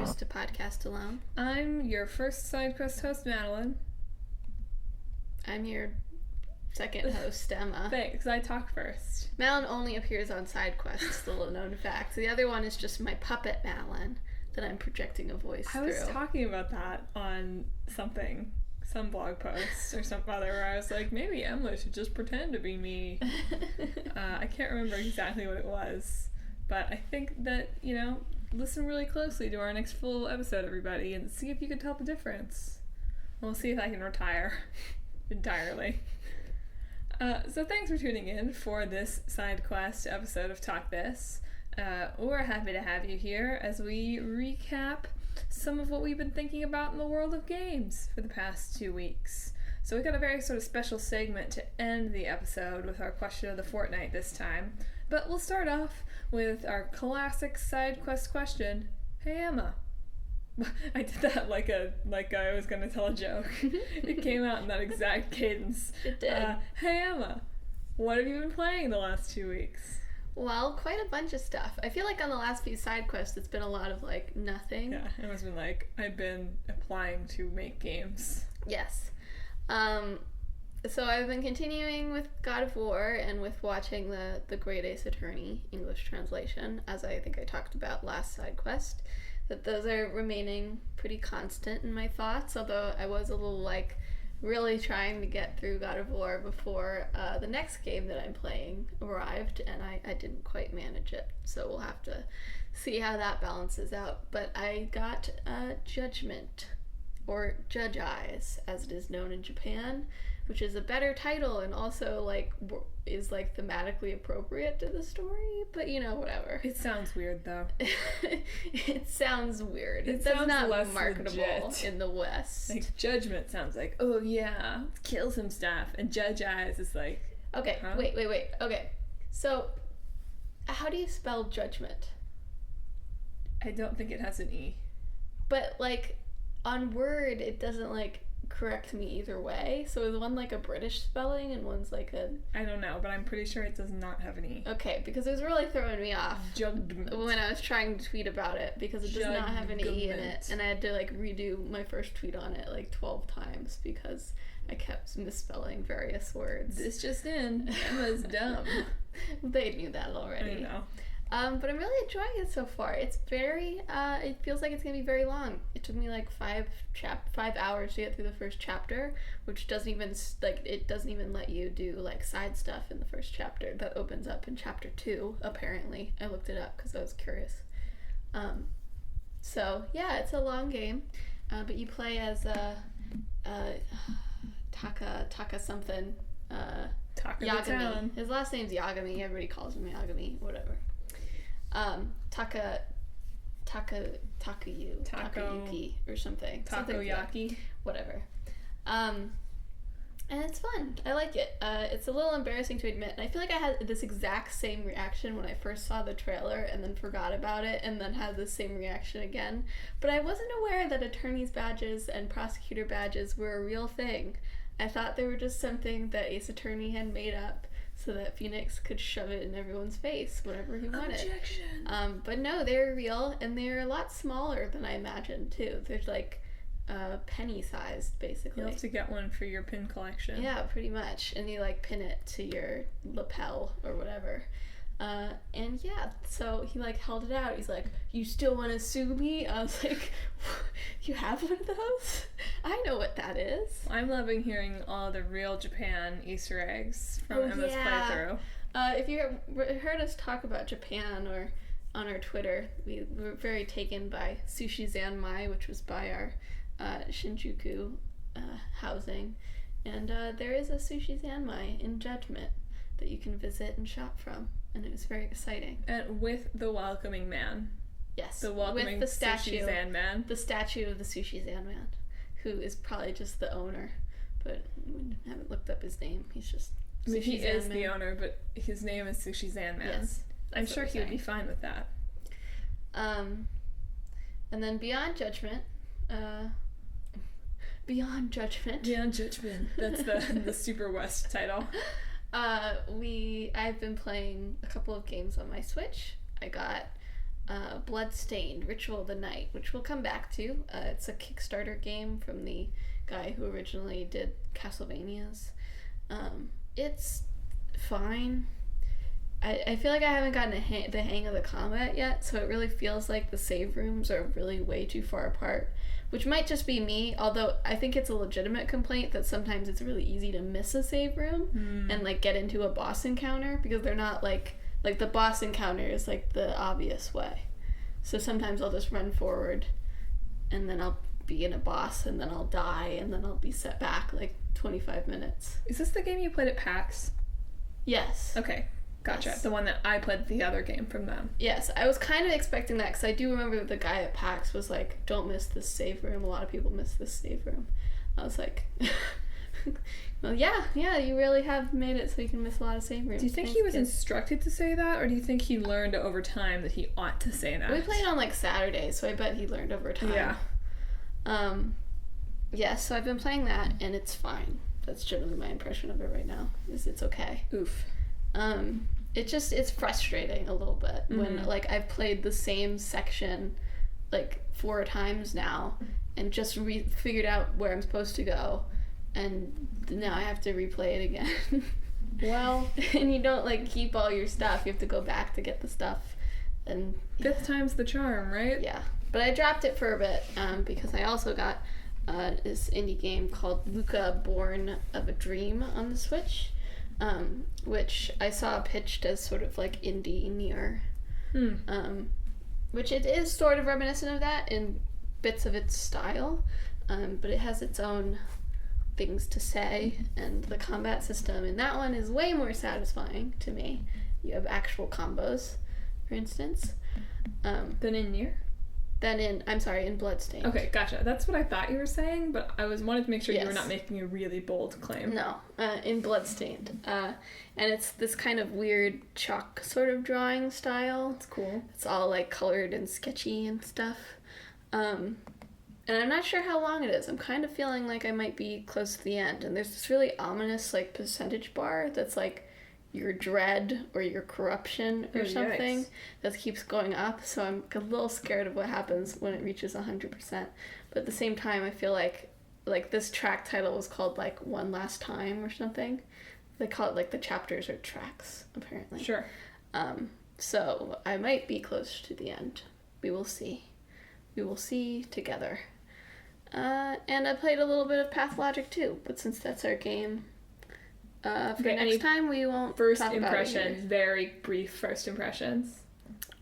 host to Podcast Alone. I'm your first side quest host, Madelyn. I'm your second host, Emma. Thanks, I talk first. Madelyn only appears on side quests, the little known fact. The other one is just my puppet Madelyn that I'm projecting a voice through. I was talking about that on some blog post or some other where I was like, maybe Emma should just pretend to be me. I can't remember exactly what it was, but I think that, listen really closely to our next full episode, everybody, and see if you can tell the difference. We'll see if I can retire entirely. So thanks for tuning in for this side quest episode of Talk This. We're happy to have you here as we recap some of what we've been thinking about in the world of games for the past 2 weeks. So we've got a very sort of special segment to end the episode with our question of the fortnight this time. But we'll start off with our classic side quest question. Hey Emma. I did that like I was going to tell a joke. It came out in that exact cadence. It did. Hey Emma, what have you been playing the last 2 weeks? Well, quite a bunch of stuff. I feel like on the last few side quests, it's been a lot of, nothing. Yeah, Emma's been I've been applying to make games. Yes. So I've been continuing with God of War and with watching the Great Ace Attorney English translation, as I think I talked about last side quest. That those are remaining pretty constant in my thoughts, although I was a little, really trying to get through God of War before the next game that I'm playing arrived, and I didn't quite manage it. So we'll have to see how that balances out. But I got Judgment, or Judge Eyes, as it is known in Japan, which is a better title and also, is, thematically appropriate to the story, but, whatever. It sounds weird, though. It sounds weird. It sounds does not less marketable legit. in the West. Judgment sounds like, oh yeah, kill some stuff, and Judge Eyes is like... Okay, huh? wait. Okay, so, how do you spell judgment? I don't think it has an E. But, on Word, it doesn't, correct me either way. So is one a British spelling and one's a... I don't know, but I'm pretty sure it does not have an E. Okay, because it was really throwing me off Judgment. when I was trying to tweet about it, because it does not have an E in it, and I had to redo my first tweet on it 12 times because I kept misspelling various words. This just in. Emma's dumb. They knew that already. I know. But I'm really enjoying it so far. It's very, it feels like it's going to be very long. It took me 5 hours to get through the first chapter, which doesn't even, it doesn't even let you do, side stuff in the first chapter. That opens up in chapter 2, apparently. I looked it up because I was curious. So, yeah, it's a long game, but you play as, Taka something, Taka Yagami. the town. His last name's Yagami. Everybody calls him Yagami. Whatever. Takayuki or something. Takoyaki. Whatever. And it's fun. I like it. It's a little embarrassing to admit. And I feel like I had this exact same reaction when I first saw the trailer and then forgot about it and then had the same reaction again. But I wasn't aware that attorney's badges and prosecutor badges were a real thing. I thought they were just something that Ace Attorney had made up so that Phoenix could shove it in everyone's face whenever he wanted. Objection! But no, they're real, and they're a lot smaller than I imagined, too. They're penny-sized, basically. You'll have to get one for your pin collection. Yeah, pretty much. And you, pin it to your lapel or whatever. And yeah, so he held it out. He's like, "You still want to sue me?" I was like, "You have one of those? I know what that is." I'm loving hearing all the real Japan Easter eggs from Emma's playthrough. If you heard us talk about Japan or on our Twitter, we were very taken by Sushizanmai, which was by our Shinjuku housing. And there is a Sushizanmai in Judgment that you can visit and shop from. And it was very exciting. And with the welcoming man. Yes. The welcoming with the statue, Sushi man. The statue of the Sushi man, who is probably just the owner, but we haven't looked up his name. He's just Sushi he is the owner, but his name is Sushizanmai. Yes. I'm sure he would be fine with that. And then Beyond Judgment. Beyond Judgment. That's the Super West title. I've been playing a couple of games on my Switch. I got Bloodstained Ritual of the Night, which we'll come back to. It's a Kickstarter game from the guy who originally did Castlevanias. It's fine. I feel like I haven't gotten the hang of the combat yet, so it really feels like the save rooms are really way too far apart, which might just be me, although I think it's a legitimate complaint that sometimes it's really easy to miss a save room and like get into a boss encounter because they're not like the boss encounter is like the obvious way. So sometimes I'll just run forward and then I'll be in a boss and then I'll die and then I'll be set back like 25 minutes. Is this the game you played at PAX? Yes. Okay. Gotcha. Yes. The one that I played the other game from them. Yes, I was kind of expecting that because I do remember that the guy at PAX was like, don't miss this save room. A lot of people miss this save room. I was like, well, yeah, you really have made it so you can miss a lot of save rooms. Do you think he was instructed to say that, or do you think he learned over time that he ought to say that? We played on like Saturday, so I bet he learned over time. Yeah. So I've been playing that, and it's fine. That's generally my impression of it right now, is it's okay. Oof. It's frustrating a little bit when like I've played the same section like 4 times now and just figured out where I'm supposed to go, and now I have to replay it again. Well, and you don't like keep all your stuff. You have to go back to get the stuff, and fifth time's the charm, right? Yeah, but I dropped it for a bit because I also got this indie game called Luca Born of a Dream on the Switch. Which I saw pitched as sort of like indie near, which it is sort of reminiscent of that in bits of its style, but it has its own things to say, and the combat system in that one is way more satisfying to me. You have actual combos, for instance. Than in Nier? In Bloodstained. Okay, gotcha. That's what I thought you were saying, but I wanted to make sure Yes. you were not making a really bold claim. No, in Bloodstained. And it's this kind of weird chalk sort of drawing style. It's cool. It's all like colored and sketchy and stuff. And I'm not sure how long it is. I'm kind of feeling like I might be close to the end. And there's this really ominous like percentage bar that's like your dread or your corruption or something that keeps going up, so I'm a little scared of what happens when it reaches 100%, but at the same time I feel like this track title was called like One Last Time or something. They call it like the chapters or tracks apparently. Sure. So I might be close to the end. We will see together. And I played a little bit of Pathologic too, but since that's our game, for next time we won't first talk impressions, about it very brief first impressions.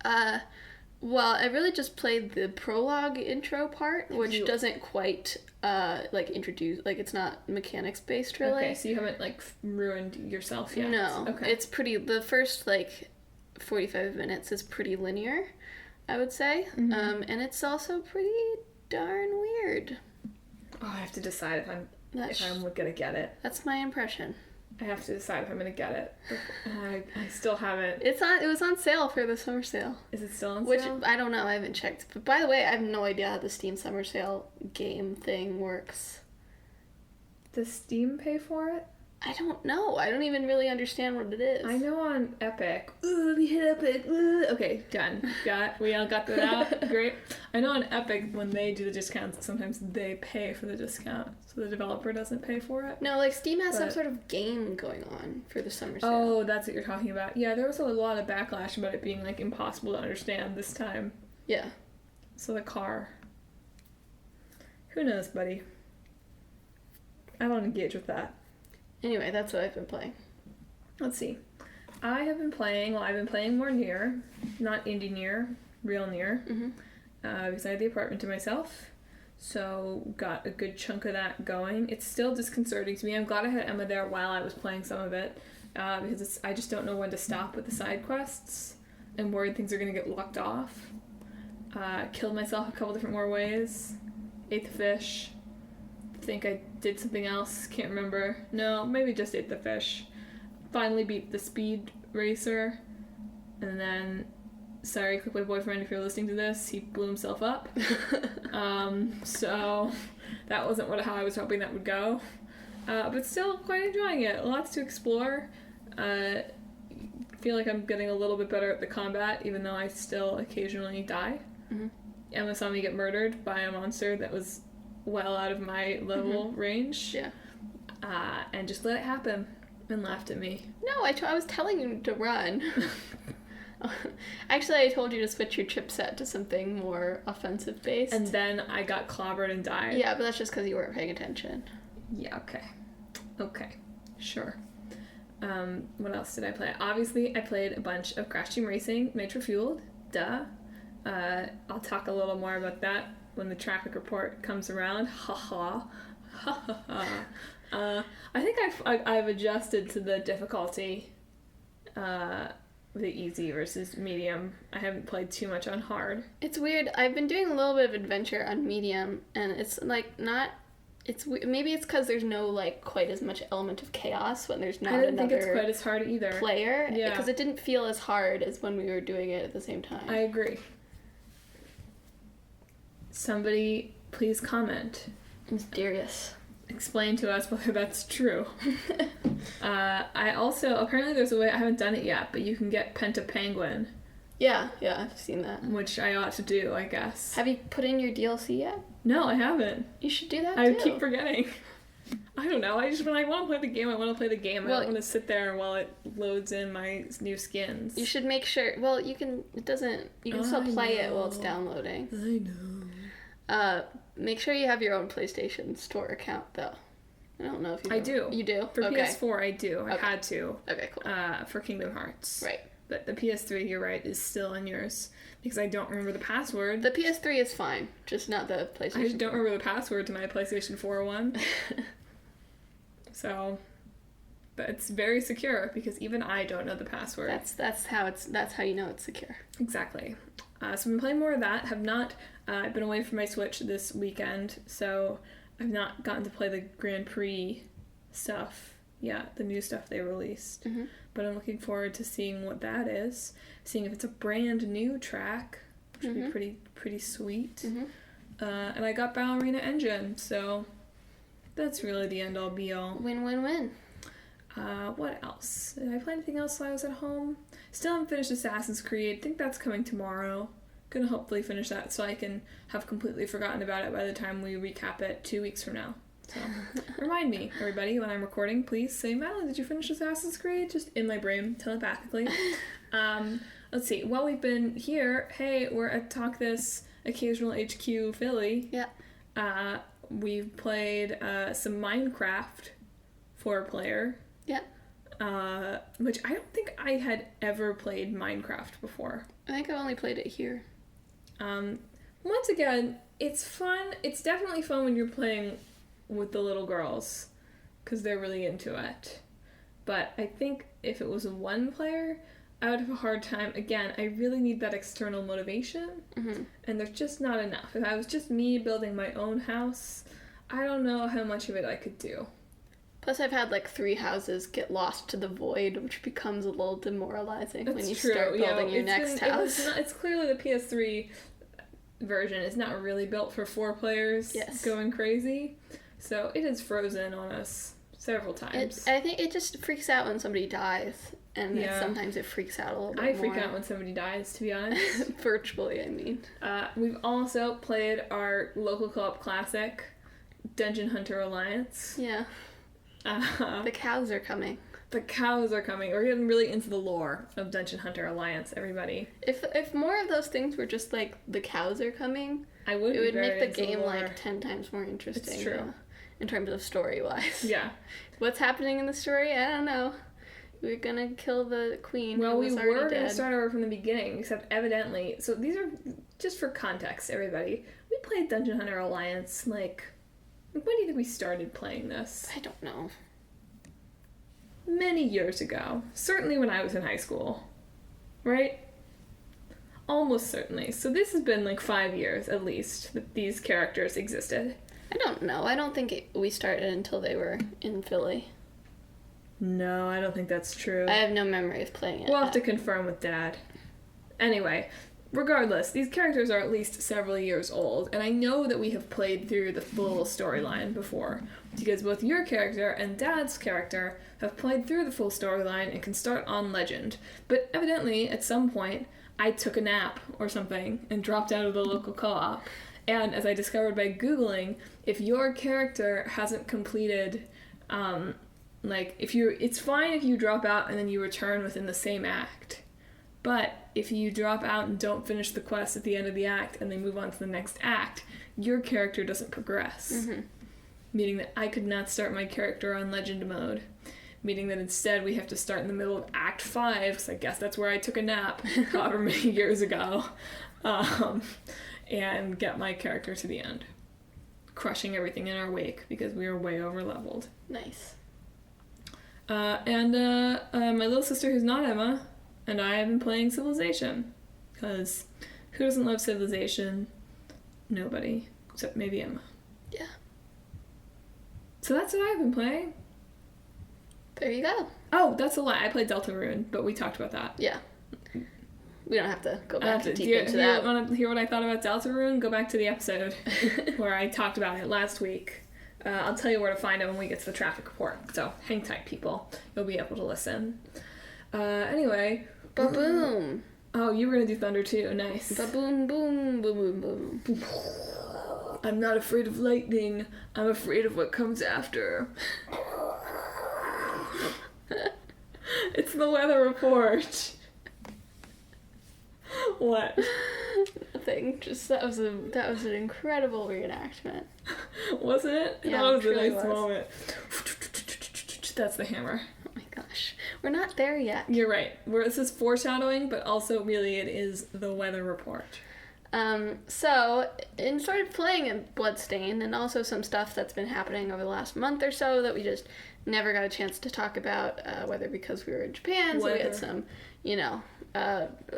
Well, I really just played the prologue intro part, which doesn't quite like introduce, like it's not mechanics based really. Okay, so you haven't like ruined yourself yet. No. Okay. It's pretty, the first like 45 minutes is pretty linear, I would say. And it's also pretty darn weird. Oh, I have to decide if I'm gonna get it. That's my impression. I have to decide if I'm gonna get it. I still haven't. It was on sale for the summer sale. Is it still on Which, sale? I don't know, I haven't checked. But by the way, I have no idea how the Steam summer sale game thing works. Does Steam pay for it? I don't know. I don't even really understand what it is. I know on Epic. Ooh, we hit Epic. Ooh. Okay, done. We all got that out. Great. I know on Epic, when they do the discounts, sometimes they pay for the discount, so the developer doesn't pay for it. No, like Steam has some sort of game going on for the summer sale. Oh, that's what you're talking about. Yeah, there was a lot of backlash about it being like impossible to understand this time. Yeah. So the car. Who knows, buddy? I don't engage with that. Anyway, that's what I've been playing. Let's see. I've been playing more Nier. Not indie Nier, real Nier. Because I had the apartment to myself. So got a good chunk of that going. It's still disconcerting to me. I'm glad I had Emma there while I was playing some of it. Because I just don't know when to stop with the side quests. I'm worried things are going to get locked off. Killed myself a couple different more ways. Ate the fish. Think I did something else, can't remember. No, maybe just ate the fish. Finally beat the speed racer, and then, sorry, quick my boyfriend, if you're listening to this, he blew himself up. So that wasn't how I was hoping that would go. But still quite enjoying it. Lots to explore. Feel feel like I'm getting a little bit better at the combat, even though I still occasionally die. Mm-hmm. Emma saw me get murdered by a monster that was well out of my level range. Yeah. And just let it happen and laughed at me. No, I was telling you to run. Actually, I told you to switch your chipset to something more offensive based. And then I got clobbered and died. Yeah, but that's just because you weren't paying attention. Yeah, okay. Sure. What else did I play? Obviously, I played a bunch of Crash Team Racing Nitro Fueled. Duh. I'll talk a little more about that when the traffic report comes around. Ha ha. Ha ha ha. I think I've adjusted to the difficulty. The easy versus medium. I haven't played too much on hard. It's weird. I've been doing a little bit of adventure on medium, and it's like not. Maybe it's because there's no like quite as much element of chaos when there's not another. I don't think it's quite as hard either. Player, yeah, because it didn't feel as hard as when we were doing it at the same time. I agree. Somebody, please comment. Mysterious. Explain to us whether that's true. I also, apparently there's a way, I haven't done it yet, but you can get Penta Penguin. Yeah, I've seen that. Which I ought to do, I guess. Have you put in your DLC yet? No, I haven't. You should do that too. I keep forgetting. I don't know, when I want to play the game, I want to play the game. Well, I don't want to sit there while it loads in my new skins. You should make sure, you can still play it while it's downloading. I know. Make sure you have your own PlayStation Store account, though. I don't know if you do. I do. You do? For PS4, I do. I had to. Okay, cool. For Kingdom Hearts. Right. But the PS3, you're right, is still on yours. Because I don't remember the password. The PS3 is fine, just not the PlayStation 4. I don't remember the password to my PlayStation 4 one. So, but it's very secure, because even I don't know the password. That's how you know it's secure. Exactly. So I've been playing more of that. Have not... I've been away from my Switch this weekend, so I've not gotten to play the Grand Prix stuff yet, the new stuff they released. Mm-hmm. But I'm looking forward to seeing what that is, seeing if it's a brand new track, which would be pretty sweet. Mm-hmm. And I got Ballerina Engine, so that's really the end-all be-all. Win-win-win. What else? Did I play anything else while I was at home? Still haven't finished Assassin's Creed. I think that's coming tomorrow. Gonna hopefully finish that so I can have completely forgotten about it by the time we recap it 2 weeks from now. So remind me, everybody, when I'm recording, please say, Madelyn, did you finish Assassin's Creed? Just in my brain, telepathically. Let's see. While we've been here, hey, we're at Talk This Occasional HQ Philly. Yeah. We've played some Minecraft 4-player. Yeah. Which I don't think I had ever played Minecraft before. I think I've only played it here. Once again, it's fun. It's definitely fun when you're playing with the little girls, because they're really into it. But I think if it was one player, I would have a hard time. Again, I really need that external motivation, and there's just not enough. If I was just me building my own house, I don't know how much of it I could do. Plus, I've had 3 houses get lost to the void, which becomes a little demoralizing when you true. Start building your next house. It's clearly the PS3 version is not really built for 4 players going crazy, so it has frozen on us several times. I think it just freaks out when somebody dies, and sometimes it freaks out a little bit more. I freak out when somebody dies, to be honest. Virtually, I mean. We've also played our local co-op classic, Dungeon Hunter Alliance. Yeah. The cows are coming. The cows are coming. We're getting really into the lore of Dungeon Hunter Alliance, everybody. If more of those things were just the cows are coming, it would make the game 10 times more interesting. It's true. In terms of story-wise. Yeah. What's happening in the story? I don't know. We're gonna kill the queen. Well, we were gonna start over from the beginning, except evidently... So these are... Just for context, everybody. We played Dungeon Hunter Alliance, when do you think we started playing this? I don't know. Many years ago. Certainly when I was in high school. Right? Almost certainly. So this has been 5 years, at least, that these characters existed. I don't know. I don't think we started until they were in Philly. No, I don't think that's true. I have no memory of playing it. We'll have to confirm with Dad. Anyway, regardless, these characters are at least several years old, and I know that we have played through the full storyline before, because both your character and Dad's character have played through the full storyline and can start on Legend. But evidently, at some point, I took a nap or something and dropped out of the local co-op. And as I discovered by Googling, if your character hasn't completed, it's fine if you drop out and then you return within the same act. But if you drop out and don't finish the quest at the end of the act and they move on to the next act, your character doesn't progress. Mm-hmm. Meaning that I could not start my character on Legend mode. Meaning that instead we have to start in the middle of Act 5, because I guess that's where I took a nap however many years ago, and get my character to the end. Crushing everything in our wake, because we are way over leveled. Nice. And my little sister, who's not Emma, and I have been playing Civilization. Because who doesn't love Civilization? Nobody. Except maybe Emma. Yeah. So that's what I've been playing. There you go. Oh, that's a lie. I played Deltarune, but we talked about that. Yeah. We don't have to go back deep into that. Do you want to hear what I thought about Deltarune? Go back to the episode where I talked about it last week. I'll tell you where to find it when we get to the traffic report. So hang tight, people. You'll be able to listen. Anyway. Ba-boom. Oh, you were going to do Thunder too. Nice. Ba-boom, boom, boom, boom, boom. I'm not afraid of lightning. I'm afraid of what comes after. It's the weather report. What? Nothing. Just that was an incredible reenactment. Wasn't it? Yeah, that was a really nice was. moment. That's the hammer. Oh my gosh. We're not there yet. You're right. This is foreshadowing, but also really it is the weather report. So, in sort of playing in Bloodstained, and also some stuff that's been happening over the last month or so that we just never got a chance to talk about, whether because we were in Japan, so we had some,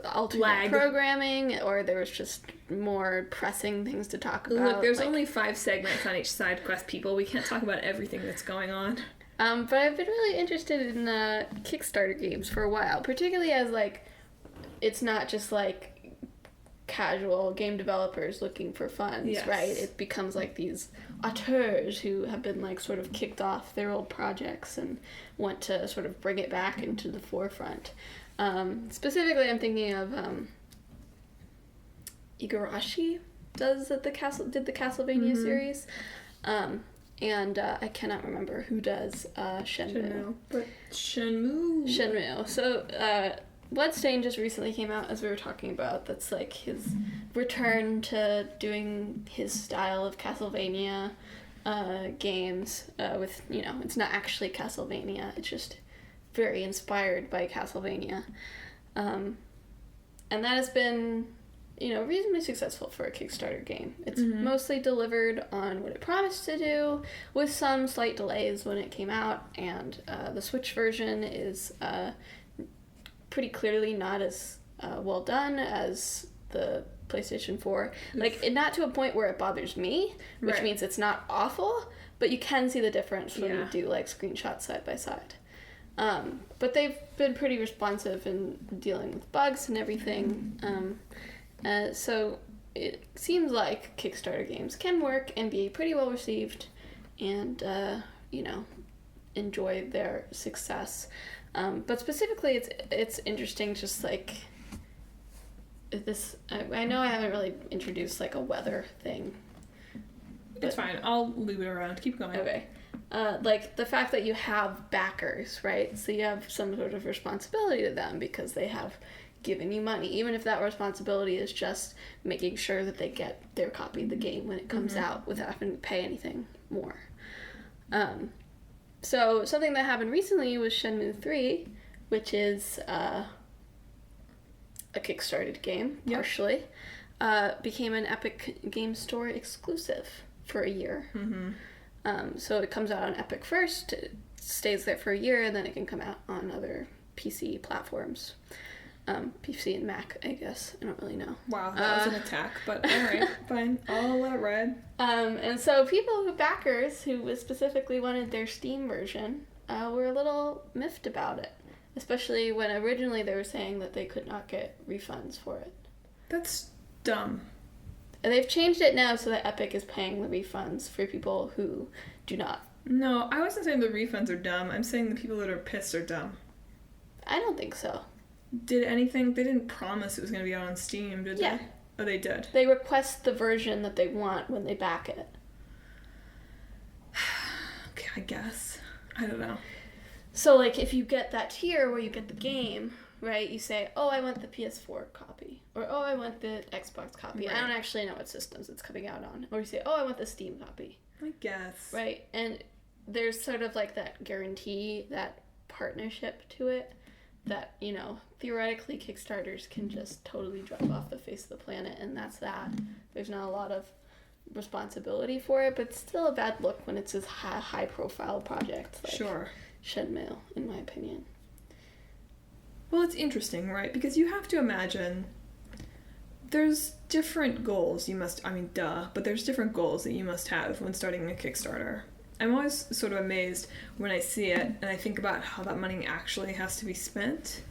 alternate programming, or there was just more pressing things to talk about. Look, there's only 5 segments on each side quest, people. We can't talk about everything that's going on. But I've been really interested in Kickstarter games for a while, particularly as, it's not just, casual game developers looking for funds, yes. Right? It becomes these auteurs who have been sort of kicked off their old projects and want to sort of bring it back into the forefront. Specifically, I'm thinking of Igarashi did the Castlevania series, and I cannot remember who does Shenmue. But Shenmue. So Bloodstained just recently came out, as we were talking about. That's his return to doing his style of Castlevania games with, it's not actually Castlevania, it's just very inspired by Castlevania. And that has been, reasonably successful for a Kickstarter game. It's mostly delivered on what it promised to do, with some slight delays when it came out, and the Switch version is pretty clearly not as well done as the PlayStation 4. Not to a point where it bothers me, which means it's not awful, but you can see the difference when you do screenshots side by side. But they've been pretty responsive in dealing with bugs and everything. So it seems like Kickstarter games can work and be pretty well received and, enjoy their success. But specifically, it's interesting just this. I know I haven't really introduced a weather thing. It's fine. I'll leave it around. Keep going. Okay. The fact that you have backers, right? So you have some sort of responsibility to them because they have given you money, even if that responsibility is just making sure that they get their copy of the game when it comes out without having to pay anything more. So something that happened recently was Shenmue 3, which is a Kickstarted game, partially, became an Epic Game Store exclusive for a year. So it comes out on Epic first, it stays there for a year, and then it can come out on other PC platforms. PC and Mac, I guess. I don't really know. Wow, that was an attack, but alright, fine. I'll let it ride. And so backers who specifically wanted their Steam version were a little miffed about it. Especially when originally they were saying that they could not get refunds for it. That's dumb. And they've changed it now so that Epic is paying the refunds for people who do not. No, I wasn't saying the refunds are dumb. I'm saying the people that are pissed are dumb. I don't think so. They didn't promise it was going to be out on Steam, did they? Yeah. Oh, they did. They request the version that they want when they back it. Okay, I guess. I don't know. So, like, if you get that tier where you get the game, right, you say, oh, I want the PS4 copy. Or, oh, I want the Xbox copy. Right. I don't actually know what systems it's coming out on. Or you say, oh, I want the Steam copy. I guess. Right? And there's sort of, like, that guarantee, that partnership to it that, you know, theoretically Kickstarters can just totally drop off the face of the planet, and that's that. There's not a lot of responsibility for it, but it's still a bad look when it's a high-profile project like Sure. Shenmue, in my opinion. Well, it's interesting, right? Because you have to imagine there's different goals but there's different goals that you must have when starting a Kickstarter. I'm always sort of amazed when I see it and I think about how that money actually has to be spent,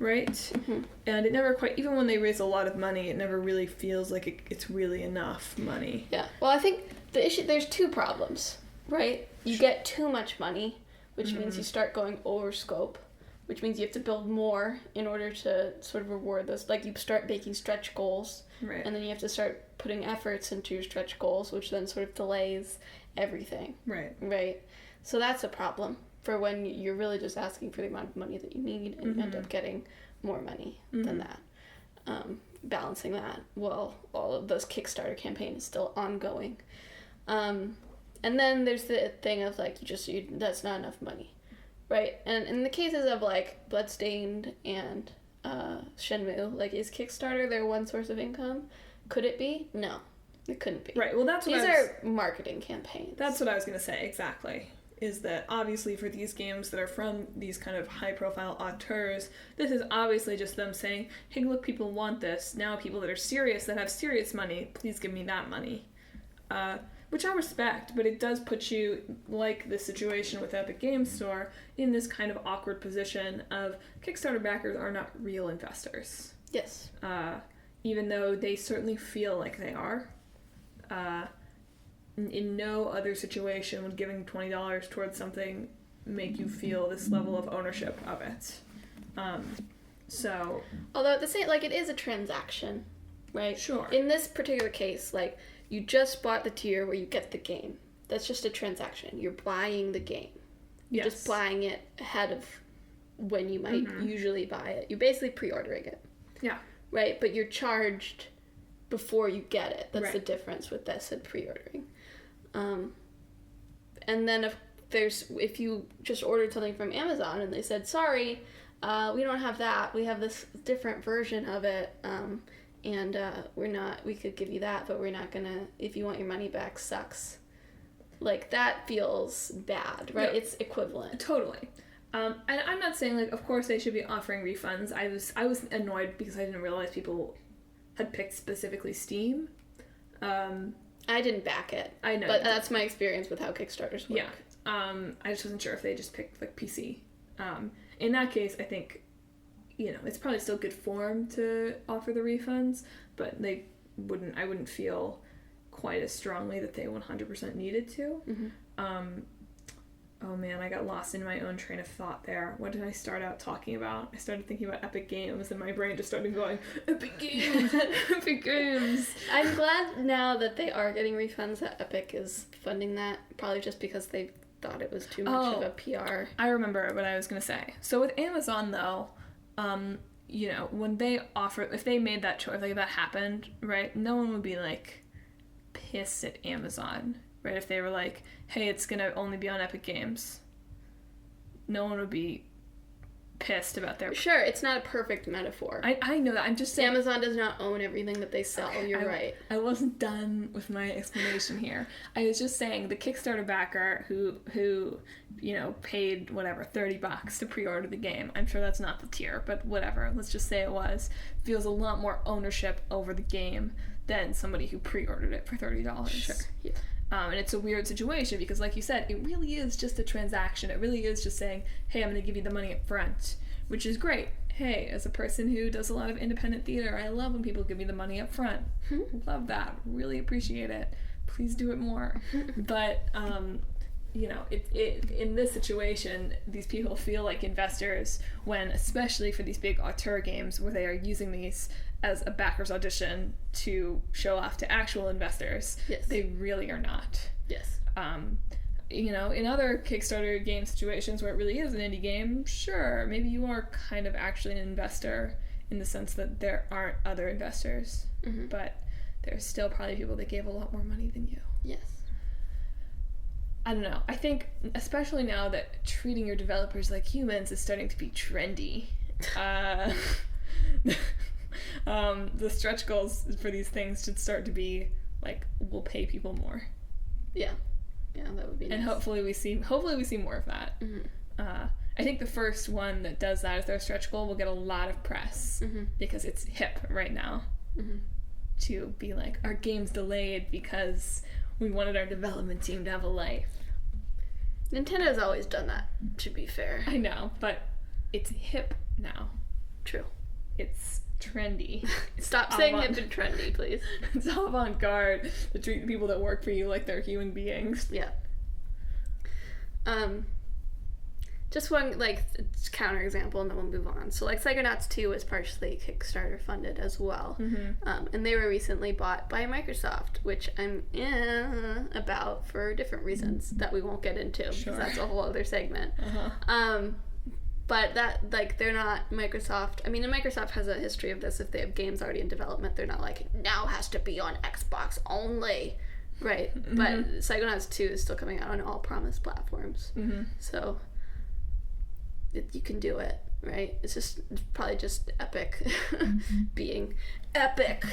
right? Mm-hmm. And it never quite, even when they raise a lot of money, it never really feels like it's really enough money. Yeah. Well, I think the issue, there's two problems, right? You get too much money, which means you start going over scope, which means you have to build more in order to sort of reward those. Like, you start making stretch goals, Right. and then you have to start putting efforts into your stretch goals, which then sort of delays everything. Right. Right? So that's a problem for when you're really just asking for the amount of money that you need and you end up getting more money than that. Balancing that while all of those Kickstarter campaign is still ongoing. And then there's the thing of, like, that's not enough money. Right? And in the cases of, like, Bloodstained and Shenmue, like, is Kickstarter their one source of income? Could it be? No. It couldn't be. Right, well, that's what These are marketing campaigns. That's what I was going to say, exactly. Is that obviously for these games that are from these kind of high-profile auteurs, this is obviously just them saying, hey, look, people want this. Now people that are serious, that have serious money, please give me that money. Which I respect, but it does put you, like the situation with Epic Games Store, in this kind of awkward position of Kickstarter backers are not real investors. Yes. Even though they certainly feel like they are. In no other situation would giving $20 towards something make you feel this level of ownership of it. So... Although at the same, like, it is a transaction, right? Sure. In this particular case, like, you just bought the tier where you get the game. That's just a transaction. You're buying the game. You're just buying it ahead of when you might usually buy it. You're basically pre-ordering it. Yeah. Right? But you're charged before you get it. That's the difference with this and pre-ordering. And then if you just ordered something from Amazon and they said, sorry, we don't have that. We have this different version of it. And we could give you that, but we're not gonna, if you want your money back, sucks. Like, that feels bad, right? Yeah. It's equivalent. Totally. And I'm not saying, like, of course they should be offering refunds. I was annoyed because I didn't realize people had picked specifically Steam. I didn't back it. I know. But that's my experience with how Kickstarters work. Yeah. I just wasn't sure if they just picked, like, PC. In that case, I think, you know, it's probably still good form to offer the refunds, but I wouldn't feel quite as strongly that they 100% needed to. Mm-hmm. Oh man, I got lost in my own train of thought there. What did I start out talking about? I started thinking about Epic Games, and my brain just started going, Epic Games! Epic Games! I'm glad now that they are getting refunds that Epic is funding that, probably just because they thought it was too much of a PR. I remember what I was going to say. So with Amazon, though, you know, when they offer, if they made that choice, like if that happened, right, no one would be, like, pissed at Amazon, right? If they were like, hey, it's gonna only be on Epic Games. No one would be pissed about their... Sure, it's not a perfect metaphor. I know that, I'm just saying... Amazon does not own everything that they sell, you're right. I wasn't done with my explanation here. I was just saying, the Kickstarter backer who you know, paid, whatever, $30 to pre-order the game, I'm sure that's not the tier, but whatever, let's just say it was, feels a lot more ownership over the game than somebody who pre-ordered it for $30. Sure, yeah. And it's a weird situation because, like you said, it really is just a transaction. It really is just saying, hey, I'm going to give you the money up front, which is great. Hey, as a person who does a lot of independent theater, I love when people give me the money up front. Love that. Really appreciate it. Please do it more. But, you know, in this situation, these people feel like investors when, especially for these big auteur games where they are using these as a backer's audition to show off to actual investors, Yes. they really are not. Yes. You know, in other Kickstarter game situations where it really is an indie game, sure, maybe you are kind of actually an investor in the sense that there aren't other investors, but there's still probably people that gave a lot more money than you. Yes. I don't know. I think, especially now that treating your developers like humans is starting to be trendy, the stretch goals for these things should start to be like, we'll pay people more. Yeah. Yeah, that would be nice. And hopefully we see more of that. I think the first one that does that as their stretch goal will get a lot of press because it's hip right now to be like, our game's delayed because we wanted our development team to have a life. Nintendo's always done that, to be fair. I know, but it's hip now. True. It's trendy. Stop saying hip and trendy, please. It's avant-garde to treat the people that work for you like they're human beings. Yeah. Just one, like, counter example, and then we'll move on. So, like, Psychonauts 2 was partially Kickstarter funded as well. And they were recently bought by Microsoft, which I'm about for different reasons that we won't get into, because that's a whole other segment. But that, like, they're not Microsoft. I mean, and Microsoft has a history of this. If they have games already in development, they're not like, now has to be on Xbox only. Right. But Psychonauts 2 is still coming out on all promised platforms. So you can do it, right? It's probably just Epic being Epic.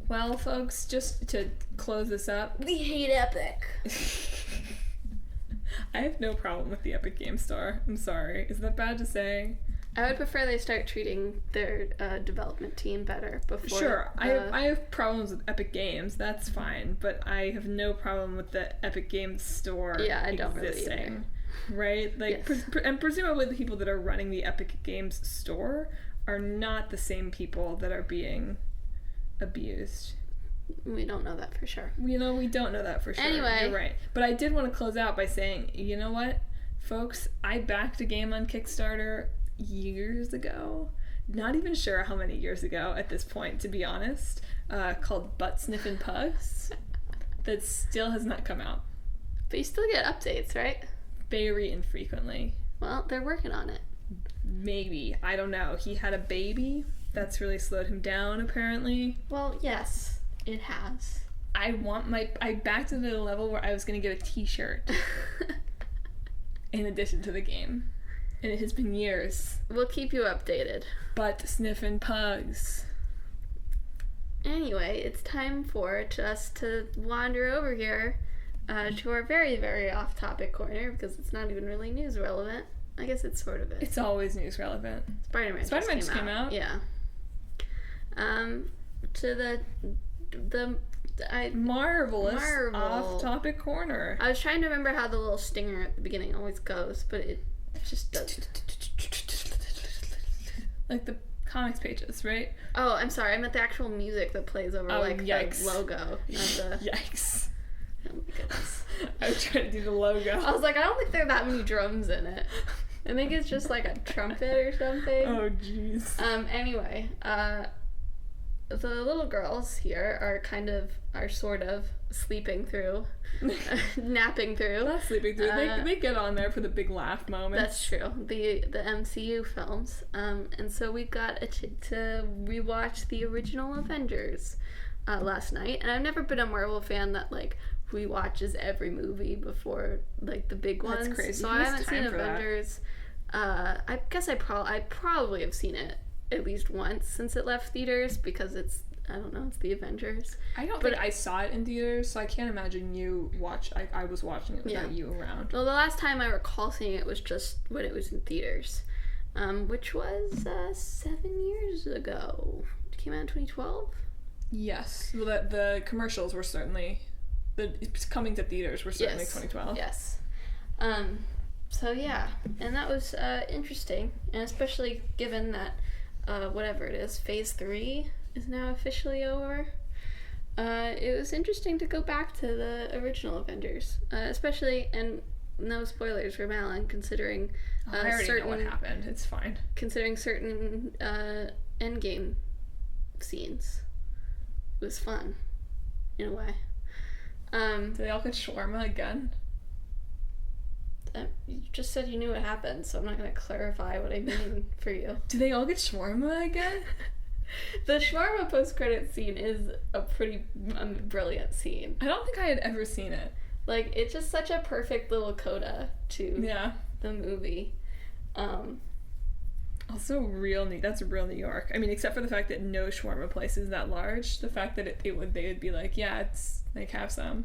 Well, folks, just to close this up, we hate Epic. I have no problem with the Epic Game Store. I'm sorry. Is that bad to say? I would prefer they start treating their development team better before. Sure, I have problems with Epic Games. That's fine, but I have no problem with the Epic Games Store don't existing. Really either. Right? Like, Yes. And presumably the people that are running the Epic Games Store are not the same people that are being abused. We don't know that for sure. You know, we don't know that for sure. Anyway. You're right. But I did want to close out by saying, you know what, folks? I backed a game on Kickstarter years ago. Not even sure how many years ago at this point, to be honest. Called Butt Sniffin' Pugs. That still has not come out. But you still get updates, right? Very infrequently. Well, they're working on it. Maybe. I don't know. He had a baby. That's really slowed him down, apparently. Well, yes, it has. I backed it at a level where I was going to get a t-shirt in addition to the game. And it has been years. We'll keep you updated. Butt sniffing pugs. Anyway, it's time for us to wander over here to our very, very off-topic corner, because it's not even really news relevant. I guess it sort of is. It's always news relevant. Spider-Man just came out. Yeah. To the marvelous off-topic corner. I was trying to remember how the little stinger at the beginning always goes, but it just doesn't. Like the comics pages, right? Oh, I'm sorry. I meant the actual music that plays over yikes. The logo, not the. Yikes. Oh my goodness. I was trying to do the logo. I was like, I don't think there are that many drums in it. I think it's just like a trumpet or something. Oh, jeez. Anyway, the little girls here are sort of sleeping through, napping through. Not sleeping through. They get on there for the big laugh moments. That's true. The MCU films. And so we got to rewatch the original Avengers last night. And I've never been a Marvel fan that like rewatches every movie before like the big ones. That's crazy. So I haven't seen Avengers. I guess I probably have seen it at least once since it left theaters, because it's the Avengers. I don't think I saw it in theaters, so I can't imagine you watch. I was watching it without you around. Well, the last time I recall seeing it was just when it was in theaters, which was 7 years ago. It came out in 2012. Yes, well, the commercials were certainly coming to theaters were certainly 2012. Yes. So yeah, and that was interesting, and especially given that whatever it is, Phase 3 is now officially over. It was interesting to go back to the original Avengers, especially, and no spoilers for Madeline, considering I already know what happened. It's fine. Considering certain Endgame scenes, it was fun, in a way. Do they all get shawarma again? You just said you knew what happened, so I'm not going to clarify what I mean for you. Do they all get shawarma again? The shawarma post-credit scene is a pretty brilliant scene. I don't think I had ever seen it. Like, it's just such a perfect little coda to the movie. Also real neat. That's real New York. I mean, except for the fact that no shawarma place is that large. The fact that they would be like, yeah, it's like, have some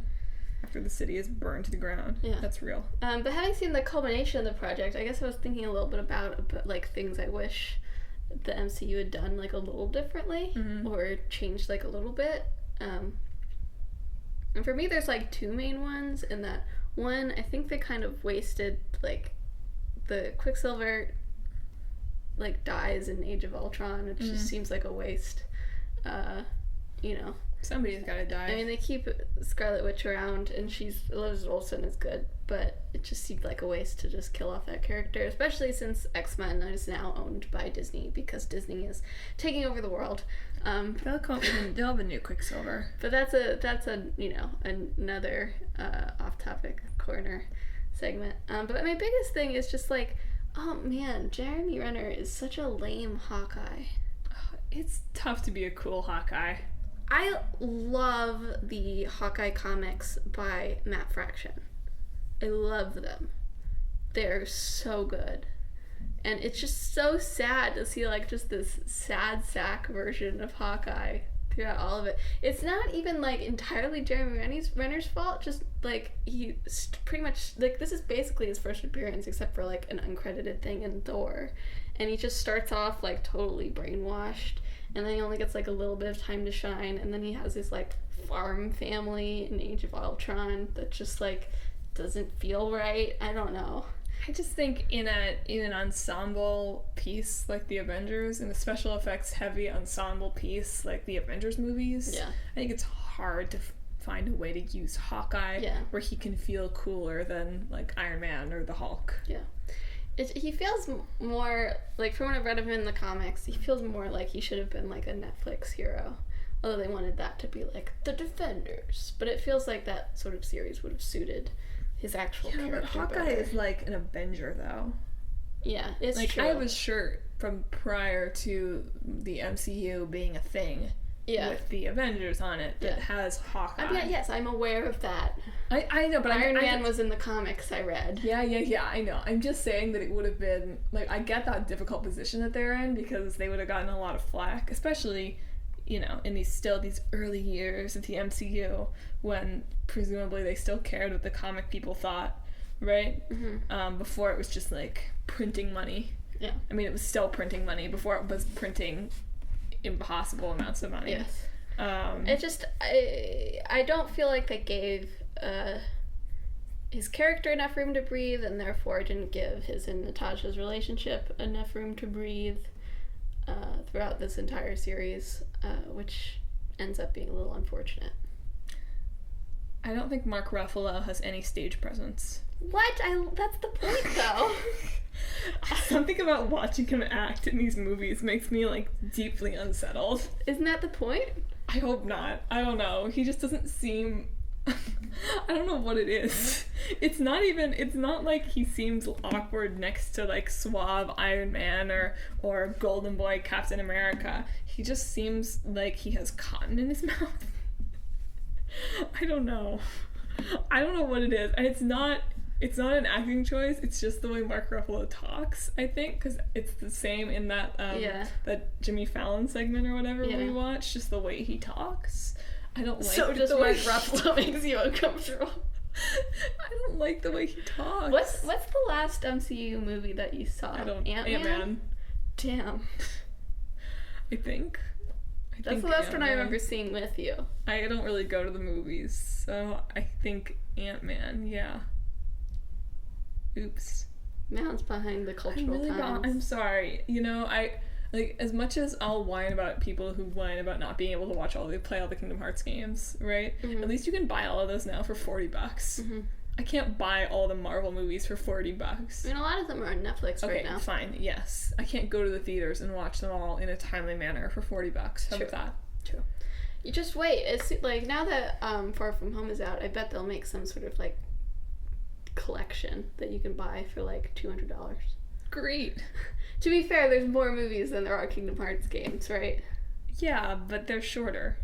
after the city is burned to the ground. Yeah. That's real. But having seen the culmination of the project, I guess I was thinking a little bit about like things I wish the MCU had done like a little differently or changed like a little bit. And for me, there's like two main ones. In that one, I think they kind of wasted like the Quicksilver like dies in Age of Ultron. It just seems like a waste. Somebody's gotta die. I mean, they keep Scarlet Witch around, and Elizabeth Olsen is good, but it just seemed like a waste to just kill off that character, especially since X-Men is now owned by Disney, because Disney is taking over the world. They'll have a new Quicksilver. But that's another off-topic corner segment. But my biggest thing is just like, oh man, Jeremy Renner is such a lame Hawkeye. It's tough to be a cool Hawkeye. I love the Hawkeye comics by Matt Fraction. I love them. They're so good. And it's just so sad to see like just this sad sack version of Hawkeye throughout all of it. It's not even like entirely Jeremy Renner's fault, just like he pretty much like this is basically his first appearance except for like an uncredited thing in Thor. And he just starts off like totally brainwashed. And then he only gets like a little bit of time to shine, and then he has his like farm family in Age of Ultron that just like doesn't feel right. I don't know. I just think in an ensemble piece like the Avengers, in a special effects heavy ensemble piece like the Avengers movies, I think it's hard to find a way to use Hawkeye where he can feel cooler than like Iron Man or the Hulk. Yeah. He feels more, like, from what I've read of him in the comics, he feels more like he should have been, like, a Netflix hero. Although they wanted that to be, like, the Defenders. But it feels like that sort of series would have suited his actual character but Hawkeye better. is, like, an Avenger, though. Yeah, it's like, true. I have a shirt from prior to the MCU being a thing with the Avengers on it that has Hawkeye. I mean, yes, I'm aware of that. I know, but Iron Man was in the comics I read. Yeah, I know. I'm just saying that it would have been, like, I get that difficult position that they're in because they would have gotten a lot of flack, especially, in these early years of the MCU when presumably they still cared what the comic people thought, right? Mm-hmm. Before it was just, like, printing money. Yeah. I mean, it was still printing money before it was printing impossible amounts of money. Yes. It just, I don't feel like they gave his character enough room to breathe, and therefore didn't give his and Natasha's relationship enough room to breathe throughout this entire series, which ends up being a little unfortunate. I don't think Mark Ruffalo has any stage presence. What? That's the point, though. Something about watching him act in these movies makes me, like, deeply unsettled. Isn't that the point? I hope not. I don't know. He just doesn't seem... I don't know what it is. It's not like he seems awkward next to, like, suave Iron Man or Golden Boy Captain America. He just seems like he has cotton in his mouth. I don't know what it is. And it's not an acting choice. It's just the way Mark Ruffalo talks, I think, because it's the same in that that Jimmy Fallon segment or whatever we watched. Just the way he talks. I don't like so just the way Mark Ruffalo makes you uncomfortable. I don't like the way he talks. What's the last MCU movie that you saw? Ant-Man? Damn. I think that's the last one I remember seeing with you. I don't really go to the movies, so I think Ant-Man, yeah. Oops. Man's behind the cultural times. I'm sorry. You know, as much as I'll whine about people who whine about not being able to play all the Kingdom Hearts games, right? Mm-hmm. At least you can buy all of those now for $40. Mm-hmm. I can't buy all the Marvel movies for $40. I mean, a lot of them are on Netflix right now. Okay, fine, yes. I can't go to the theaters and watch them all in a timely manner for $40. How about that? True. You just wait. It's like, now that Far From Home is out, I bet they'll make some sort of like collection that you can buy for like $200. Great. To be fair, there's more movies than there are Kingdom Hearts games, right? Yeah, but they're shorter.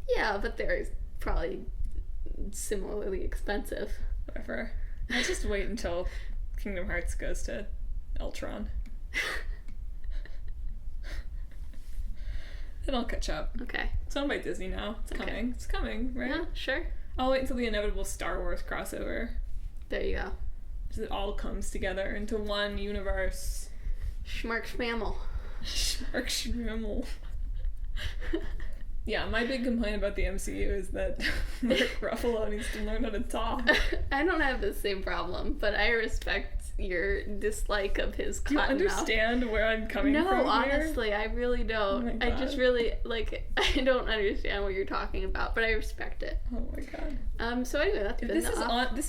Yeah, but they're probably similarly expensive. Whatever. I'll just wait until Kingdom Hearts goes to Ultron. Then I'll catch up. Okay. It's owned by Disney now. It's coming. Okay. It's coming, right? Yeah, sure. I'll wait until the inevitable Star Wars crossover. There you go. It all comes together into one universe. Schmark schmammal. Schmark schmammal. Yeah, my big complaint about the MCU is that Mark Ruffalo needs to learn how to talk. I don't have the same problem, but I respect your dislike of his Do you understand where I'm coming from here? No, honestly, I really don't. Oh my I God. just really, like, I don't understand what you're talking about, but I respect it. Oh my God. So anyway, that's been this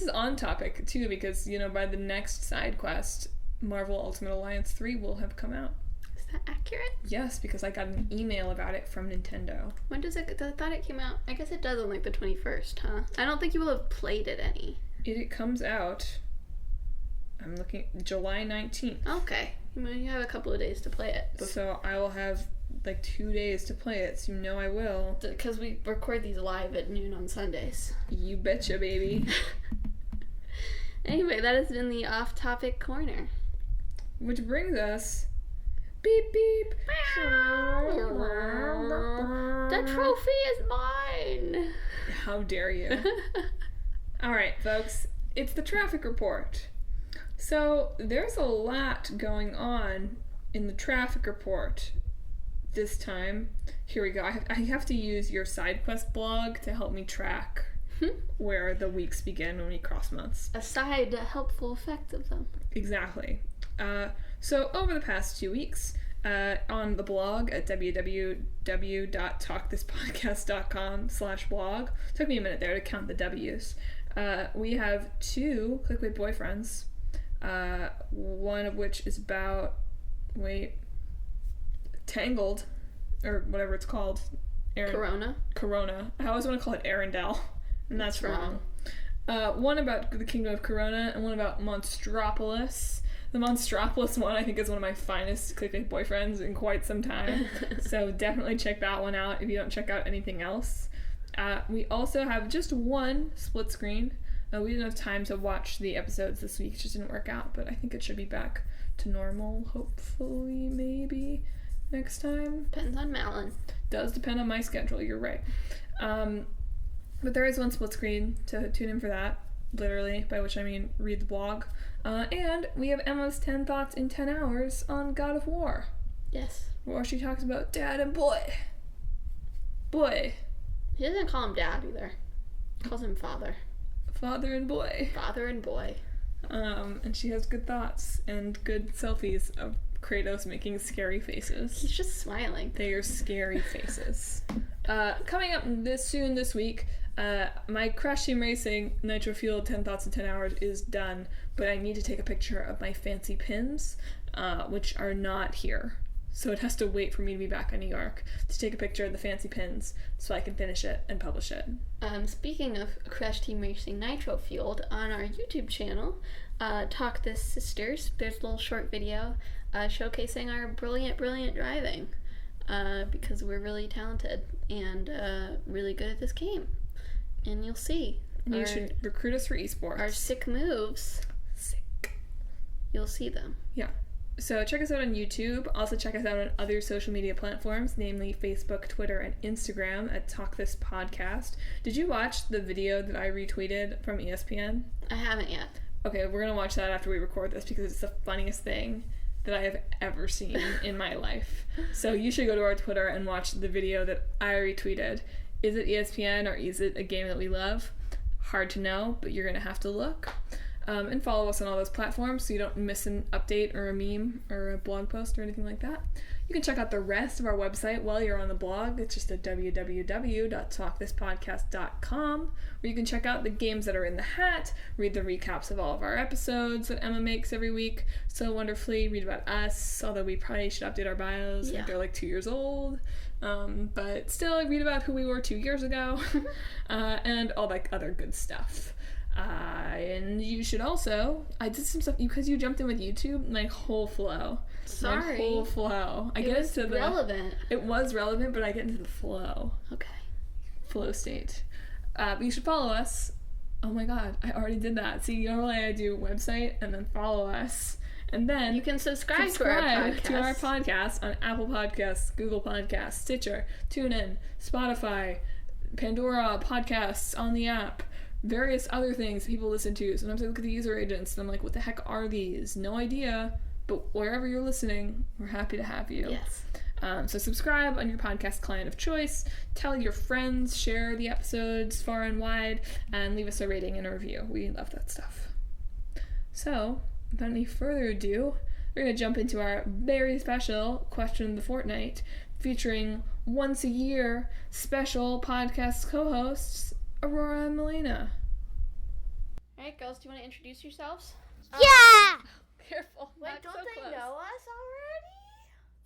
is on topic, too, because, you know, by the next side quest, Marvel Ultimate Alliance 3 will have come out. Is that accurate? Yes, because I got an email about it from Nintendo. When does it... I thought it came out... I guess it does on, like, the 21st, huh? I don't think you will have played it any. It comes out... I'm looking... July 19th. Okay. You have a couple of days to play it. So I will have, like, 2 days to play it, so you know I will. Because we record these live at noon on Sundays. You betcha, baby. Anyway, that has been the off-topic corner. Which brings us... Beep, beep. The trophy is mine. How dare you. Alright, folks. It's the traffic report. So, there's a lot going on in the traffic report this time. Here we go. I have to use your SideQuest blog to help me track where the weeks begin when we cross months. A side helpful effect of them. Exactly. So over the past 2 weeks, on the blog at www.talkthispodcast.com/blog, took me a minute there to count the W's. We have 2 clickbait boyfriends, one of which is about, Tangled, or whatever it's called. Corona. I always want to call it Arendelle, and that's wrong. One about the Kingdom of Corona, and one about Monstropolis. The Monstropolis one, I think, is one of my finest clickbait boyfriends in quite some time. So definitely check that one out if you don't check out anything else. We also have just one split screen. We didn't have time to watch the episodes this week. It just didn't work out, but I think it should be back to normal, hopefully, maybe, next time. Depends on Madelyn. Does depend on my schedule, you're right. But there is one split screen to tune in for that, literally, by which I mean read the blog. And we have Emma's 10 thoughts in 10 hours on God of War. Yes. Where she talks about dad and boy. Boy. He doesn't call him dad either. He calls him father. Father and boy. Father and boy. And she has good thoughts and good selfies of Kratos making scary faces. He's just smiling. They are scary faces. Coming up this week, my Crash Team Racing Nitro Fuel 10 thoughts in 10 hours is done, but I need to take a picture of my fancy pins, which are not here. So it has to wait for me to be back in New York to take a picture of the fancy pins so I can finish it and publish it. Speaking of Crash Team Racing Nitro Fueled, on our YouTube channel, Talk This Sisters, there's a little short video showcasing our brilliant driving, because we're really talented and really good at this game. And you'll see. You should recruit us for esports. Our sick moves. Sick. You'll see them. Yeah. So check us out on YouTube. Also check us out on other social media platforms, namely Facebook, Twitter, and Instagram at Talk This Podcast. Did you watch the video that I retweeted from ESPN? I haven't yet. Okay, we're going to watch that after we record this because it's the funniest thing that I have ever seen in my life. So you should go to our Twitter and watch the video that I retweeted. Is it ESPN or is it a game that we love? Hard to know, but you're going to have to look. And follow us on all those platforms so you don't miss an update or a meme or a blog post or anything like that. You can check out the rest of our website while you're on the blog. It's just at www.talkthispodcast.com, where you can check out the games that are in the hat, read the recaps of all of our episodes that Emma makes every week so wonderfully, read about us, although we probably should update our bios. Yeah. They're like 2 years old. But still, read about who we were 2 years ago, and all that other good stuff. And you should also, I did some stuff, because you jumped in with YouTube, my whole flow. Sorry. My whole flow. It was relevant. It was relevant, but I get into the flow. Okay. Flow state. But you should follow us. Oh my god, I already did that. See, normally I do website and then follow us. And then You can subscribe to our podcast on Apple Podcasts, Google Podcasts, Stitcher, TuneIn, Spotify, Pandora Podcasts on the app, various other things people listen to. Sometimes I look at the user agents and I'm like, what the heck are these? No idea. But wherever you're listening, we're happy to have you. Yes. So subscribe on your podcast client of choice. Tell your friends, share the episodes far and wide, and leave us a rating and a review. We love that stuff. So, without any further ado, we're going to jump into our very special Question of the Fortnight, featuring once a year special podcast co-hosts, Aurora and Melina. Alright, girls, do you want to introduce yourselves? Yeah! Careful. Wait, not don't so they close. know us already?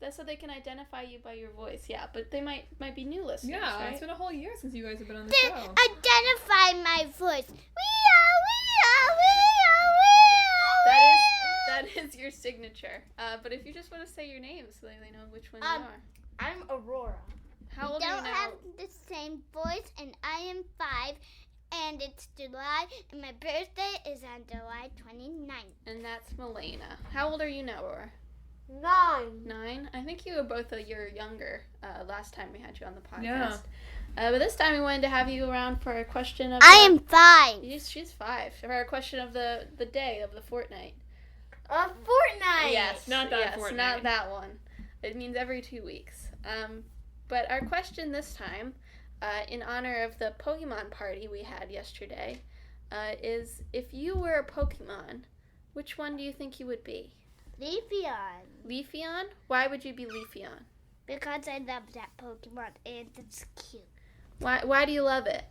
That's so they can identify you by your voice, yeah. But they might be new listeners, Yeah, right? it's been a whole year since you guys have been on the They show. identify my voice. That is your signature. But if you just want to say your name so they know which one you are. I'm Aurora. How old We are you don't now? have the same voice, and I am 5, and it's July, and my birthday is on July 29th. And that's Melina. How old are you now, Aurora? 9. 9? I think you were both a year younger last time we had you on the podcast. Yeah. But this time we wanted to have you around for a question of I am 5. She's 5. For our question of the day, of the fortnight. A fortnight. Yes. Not that yes, fortnight. not that one. It means every 2 weeks. But our question this time, in honor of the Pokemon party we had yesterday, is if you were a Pokemon, which one do you think you would be? Leafeon. Leafeon? Why would you be Leafeon? Because I love that Pokemon, and it's cute. Why do you love it?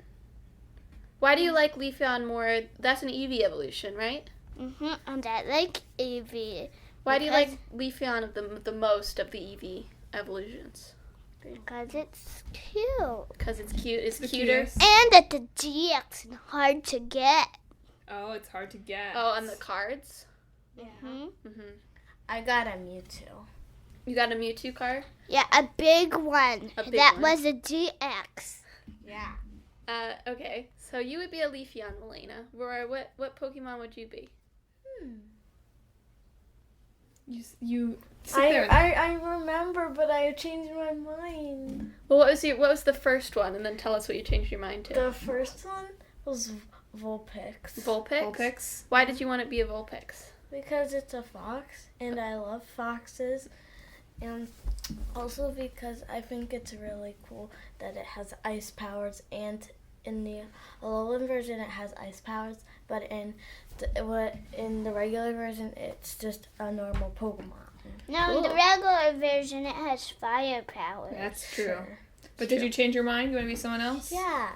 Why do you like Leafeon more? That's an Eevee evolution, right? And I like Eevee. Why do you like Leafeon the most of the Eevee evolutions? Because it's cute. Because it's cute. It's The cuter. cutest. And that the GX is hard to get. Oh, it's hard to get. Oh, and the cards? Mm-hmm. I got a Mewtwo. You got a Mewtwo card? Yeah, a big one. A big that one. was a GX. Yeah. Okay. So you would be a Leafeon, Melina. Roar, what Pokemon would you be? You sit there. I remember, but I changed my mind. Well, what was the first one? And then tell us what you changed your mind to. The first one was Vulpix. Vulpix? Vulpix. Why did you want to be a Vulpix? Because it's a fox, and I love foxes. And also because I think it's really cool that it has ice powers, and in the Alolan version it has ice powers, but in the regular version it's just a normal Pokemon. No, Cool. the regular version, it has fire power. That's true. Sure. But did you change your mind? You want to be someone else? Yeah,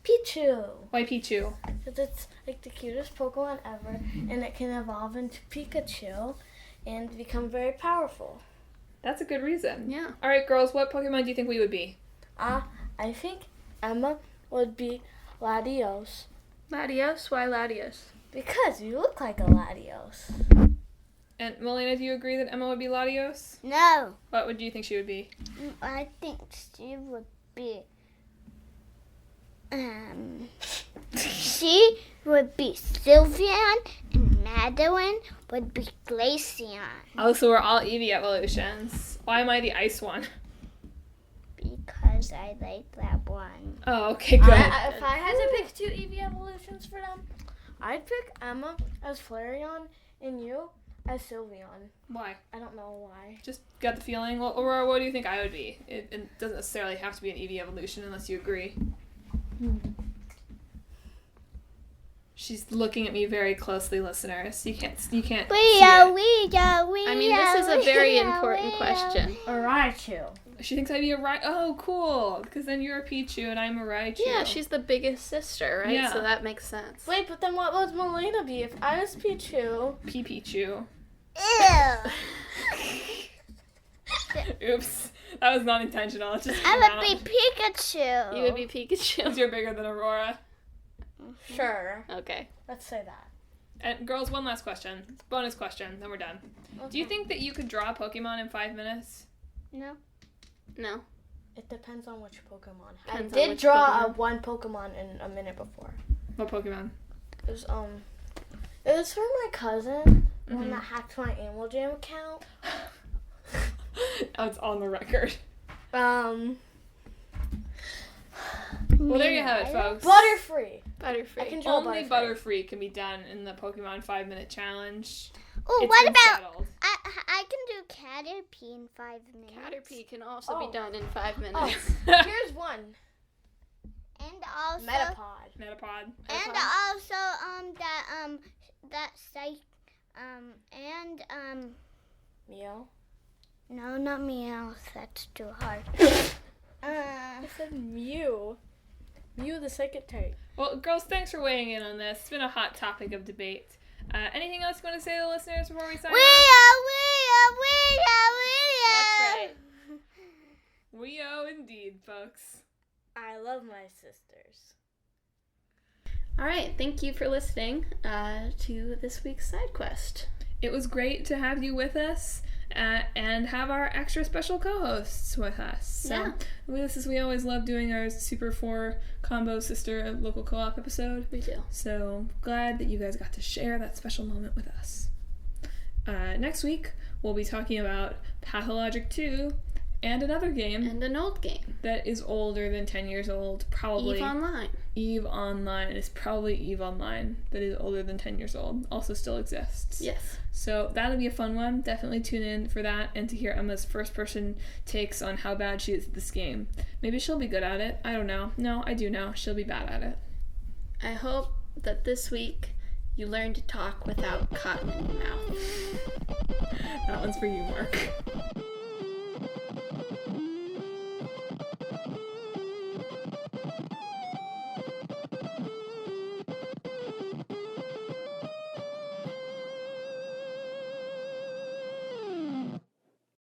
Pichu. Why Pichu? Because it's like the cutest Pokemon ever, and it can evolve into Pikachu and become very powerful. That's a good reason. Yeah. All right, girls, what Pokemon do you think we would be? I think Emma would be Latios. Latios? Why Latios? Because you look like a Latios. And Melina, do you agree that Emma would be Latios? No, What would you think she would be? I think she would be. She would be Sylveon, and Madelyn would be Glaceon. Oh, so we're all Eevee evolutions. Why am I the ice one? Because I like that one. Oh, okay, good. If I had to pick 2 Eevee evolutions for them, I'd pick Emma as Flareon and you as Sylveon. Why? I don't know why. Just got the feeling. Well, Aurora, what do you think I would be? It doesn't necessarily have to be an Eevee evolution unless you agree. She's looking at me very closely, listeners. You can't see it. I mean, this is a very important question. A Raichu. She thinks I'd be a Raichu. Oh, cool. Because then you're a Pichu and I'm a Raichu. Yeah, she's the biggest sister, right? Yeah. So that makes sense. Wait, but then what would Melina be if I was Pichu? Pichu. Ew. Oops. That was not intentional. It just I came out. would be Pikachu. You would be Pikachu. Because you're bigger than Aurora. Sure. Okay. Let's say that. And girls, one last question. Bonus question, then we're done. Okay. Do you think that you could draw a Pokemon in 5 minutes? No. No. It depends on which Pokemon. Depends I on did which draw Pokemon. one Pokemon in a minute before. What Pokemon? It was for my cousin, the one Mhm. that hacked my Animal Jam account. Oh, it's on the record. Well, there you have it, folks. Butterfree. Butterfree. I can draw Only Butterfree. Butterfree can be done in the Pokemon 5-minute challenge. Oh, It's what been about settled. I can do Caterpie in 5 minutes. Caterpie can also Oh. be done in 5 Oh, minutes. here's one. And also Metapod. Metapod. and also that site Meow. no, not meow. That's too hard. I said Mew. Mew the second type. Well, girls, thanks for weighing in on this. It's been a hot topic of debate. Anything else you want to say to the listeners before we sign off? That's right. We-o indeed, folks. I love my sisters. All right. Thank you for listening to this week's side quest. It was great to have you with us and have our extra special co-hosts with us. So, Yeah. we always love doing our Super 4 Combo Sister Local Co-op episode. We do. So glad that you guys got to share that special moment with us. Next week, we'll be talking about Pathologic 2 and another game And an old game. that is older than 10 years old. Probably EVE Online. EVE Online. It is probably EVE Online that is older than 10 years old. Also still exists. Yes. So that'll be a fun one. Definitely tune in for that and to hear Emma's first person takes on how bad she is at this game. Maybe she'll be good at it. I don't know. No, I do know. She'll be bad at it. I hope that this week you learn to talk without cotton in your mouth. That one's for you, Mark.